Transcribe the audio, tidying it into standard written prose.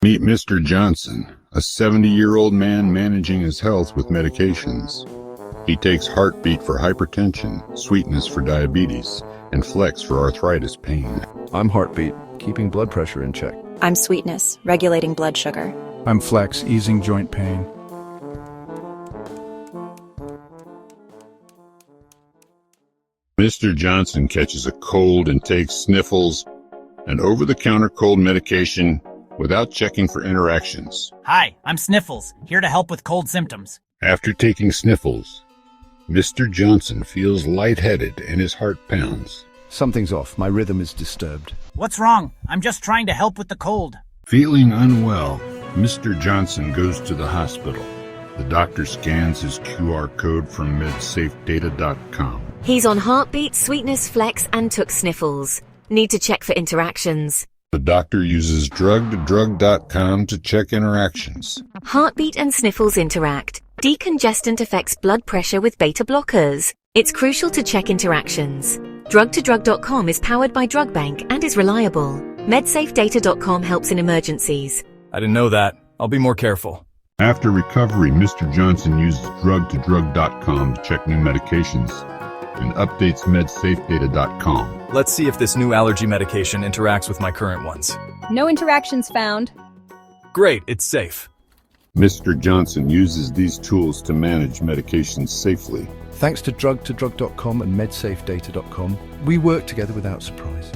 Meet Mr. Johnson, a 70-year-old man managing his health with medications. He takes Heartbeat for hypertension, Sweetness for diabetes, and Flex for arthritis pain. I'm Heartbeat, keeping blood pressure in check. I'm Sweetness, regulating blood sugar. I'm Flex, easing joint pain. Mr. Johnson catches a cold and takes Sniffles, an over-the-counter cold medication, without checking for interactions. Hi, I'm Sniffles, here to help with cold symptoms. After taking Sniffles, Mr. Johnson feels lightheaded and his heart pounds. Something's off. My rhythm is disturbed. What's wrong? I'm just trying to help with the cold. Feeling unwell, Mr. Johnson goes to the hospital. The doctor scans his QR code from medsafedata.com. He's on Heartbeat, Sweetness, Flex, and took Sniffles. Need to check for interactions. The doctor uses drug2drug.com to check interactions. Heartbeat and Sniffles interact. Decongestant affects blood pressure with beta blockers. It's crucial to check interactions. Drug2drug.com is powered by DrugBank and is reliable. MedSafeData.com helps in emergencies. I didn't know that. I'll be more careful. After recovery, Mr. Johnson uses drug2drug.com to check new medications and updates medsafedata.com. Let's see if this new allergy medication interacts with my current ones. No interactions found. Great, it's safe. Mr. Johnson uses these tools to manage medications safely. Thanks to drug2drug.com and medsafedata.com, we work together without surprises.